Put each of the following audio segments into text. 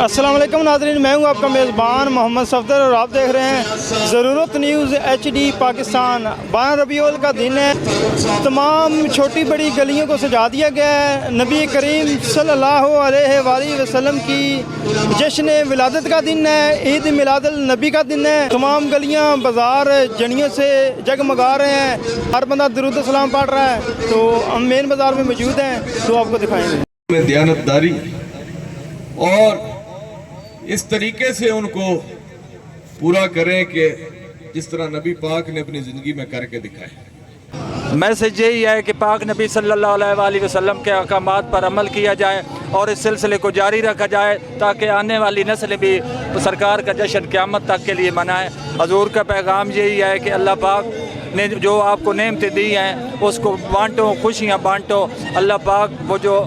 अस्सलाम वालेकुम नाज़रीन, मैं हूं आपका मेज़बान मोहम्मद सफदर और आप देख रहे हैं ज़रूरत न्यूज़ HD पाकिस्तान। 12 रबीउल का दिन है। तमाम छोटी बड़ी गलियों को सजा दिया गया है। नबी करीम सल्लल्लाहु अलैहि वसल्लम की जश्न विलादत का दिन है। ईद मिलादुल नबी का दिन है। तमाम गलियां बाज़ार जनियों से जगमगा रहे हैं। हर बंदा दुरूद सलाम पढ़ रहा है। तो हम मेन बाज़ार में मौजूद हैं, तो आपको दिखाएंगे। दयानतदारी और इस तरीके से उनको पूरा करें कि जिस तरह नबी पाक ने अपनी ज़िंदगी में करके दिखाए। मैसेज यही है कि पाक नबी सल्लल्लाहु अलैहि वसल्लम के अहकामात पर अमल किया जाए और इस सिलसिले को जारी रखा जाए ताकि आने वाली नस्ल भी सरकार का जश्न क़यामत तक के लिए मनाए। हजूर का पैगाम यही है कि अल्लाह पाक ने जो आपको नेमतें दी हैं उसको बांटो, खुशियाँ बांटो। अल्लाह पाक वो जो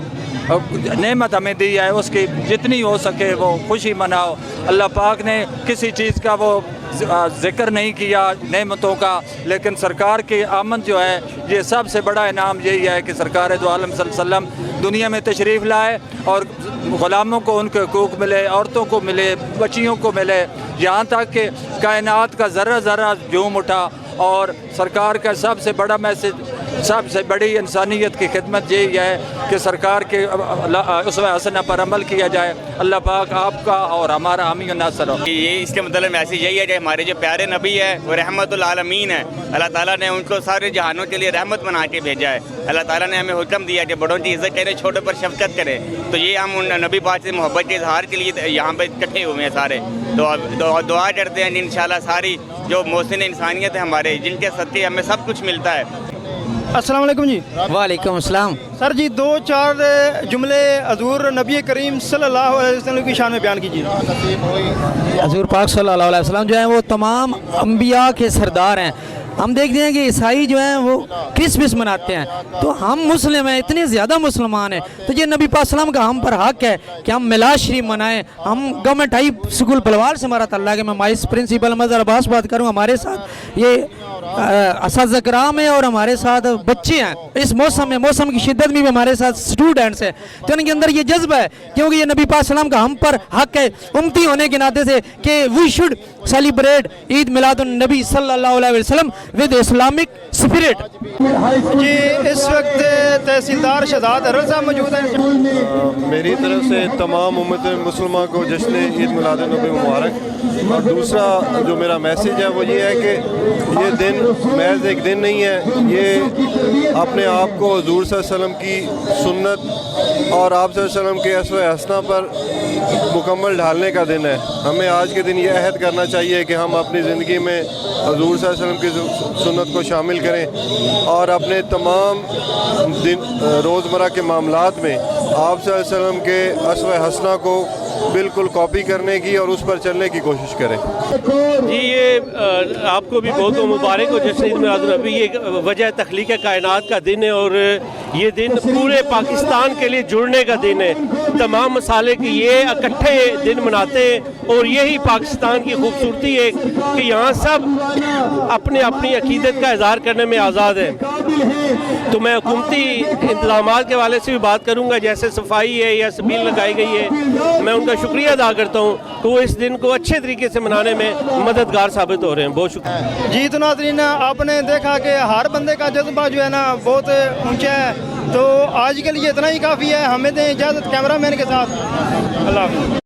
नेमत हमें दी है उसकी जितनी हो सके वो खुशी मनाओ। अल्लाह पाक ने किसी चीज़ का वो ज़िक्र नहीं किया नेमतों का, लेकिन सरकार की आमद जो है ये सबसे बड़ा इनाम यही है कि सरकार दो आलम सल्लल्लाहु अलैहि वसल्लम दुनिया में तशरीफ़ लाए और ग़ुलामों को उनके हुकूक मिले, औरतों को मिले, बच्चियों को मिले, यहाँ तक कि कायनात का ज़र्रा ज़र्रा झूम उठा। और सरकार का सबसे बड़ा मैसेज, सबसे बड़ी इंसानियत की खिदमत यही है कि सरकार के उसवा हसना पर अमल किया जाए। अल्लाह पाक आपका और हमारा हामी नासर हो। ये इसके मतलब मैसेज यही है कि हमारे जो प्यारे नबी है वो रहमतुल आलमीन है। अल्लाह ताला ने उनको सारे जहानों के लिए रहमत बना के भेजा है। अल्लाह ताला ने हमें हुक्म दिया कि बड़ों की इज़्ज़त करें, छोटों पर शफ़क़त करें। तो ये हम उन नबी पाक से मोहब्बत के इजहार के लिए यहाँ पर इकट्ठे हुए हैं सारे। तो दुआ करते हैं इंशाल्लाह सारी जो मोहसिन इंसानियत है हमारे, जिनके सदक़े हमें सब कुछ मिलता है। अस्सलाम वालेकुम जी। वालेकुम अस्सलाम। सर जी, 2-4 जुमले हजूर नबी करीम सल्लल्लाहु अलैहि वसल्लम की शान में बयान कीजिए। हजूर पाक सल्लल्लाहु अलैहि वसल्लम जो है वो तमाम अंबिया के सरदार हैं। हम देखते हैं कि ईसाई जो हैं वो क्रिसमस मनाते हैं, तो हम मुस्लिम हैं, इतने ज़्यादा मुसलमान हैं, तो ये नबी पाक सल्लल्लाहु अलैहि वसल्लम का हम पर हक़ है कि हम मिलाद शरीफ मनाएं। हम गवर्नमेंट हाई स्कूल बलवाल से हमारा तल्ला है, मैं वाइस प्रिंसिपल मज़हर अब्बास बात करूँ। हमारे साथ ये असातिज़ा कराम है और हमारे साथ बच्चे हैं। इस मौसम की शिद्दत में भी हमारे साथ स्टूडेंट्स हैं, तो उनके अंदर ये जज्बा है क्योंकि ये नबी पाक सल्लल्लाहु अलैहि वसल्लम का हम पर हक़ है उम्मती होने के नाते से कि we should celebrate Eid Miladun Nabi सल्लल्लाहु अलैहि वसल्लम विद इस्लामिक स्पिरिट। जी, इस वक्त तहसीलदार शहजाद अरल साहब मौजूद हैं। मेरी तरफ से तमाम उम्मत मुसलमान को जश्न ईद मिलादुन नबी मुबारक। और दूसरा जो मेरा मैसेज है वो ये है कि ये दिन महज एक दिन नहीं है, ये अपने आप को हुज़ूर सल्लल्लाहु अलैहि वसल्लम की सुन्नत और आप सल्लल्लाहु अलैहि वसल्लम के अस्वे हसना पर मुकम्मल ढालने का दिन है। हमें आज के दिन ये अहद करना चाहिए कि हम अपनी ज़िंदगी में हुज़ूर सल्लल्लाहु अलैहि वसल्लम की सुन्नत को शामिल करें और अपने तमाम दिन रोज़मर्रा के मामलात में आप सल्लल्लाहु अलैहि वसल्लम के अस्वे हसना को बिल्कुल कॉपी करने की और उस पर चलने की कोशिश करें। जी, ये आपको भी बहुत मुबारक हो। जैसे ईद मिलादुन नबी ये वजह तख्लीक कायनात का दिन है और ये दिन पूरे पाकिस्तान के लिए जुड़ने का दिन है। तमाम मसाले की ये इकट्ठे दिन मनाते हैं और यही पाकिस्तान की खूबसूरती है कि यहाँ सब अपने अपनी अकीदत का इजहार करने में आज़ाद है। तो मैं हुकूमती इंतज़ामात के वाले से भी बात करूँगा, जैसे सफाई है या सबील लगाई गई है, मैं उनका शुक्रिया अदा करता हूँ तो वो इस दिन को अच्छे तरीके से मनाने में मददगार साबित हो रहे हैं। बहुत शुक्रिया जी। तो नाज़रीन, आपने देखा कि हर बंदे का जज्बा जो है ना बहुत ऊंचा है। तो आज के लिए इतना ही काफ़ी है। हमें दें इजाज़त कैमरामैन के साथ। अल्लाह हाफ़िज़।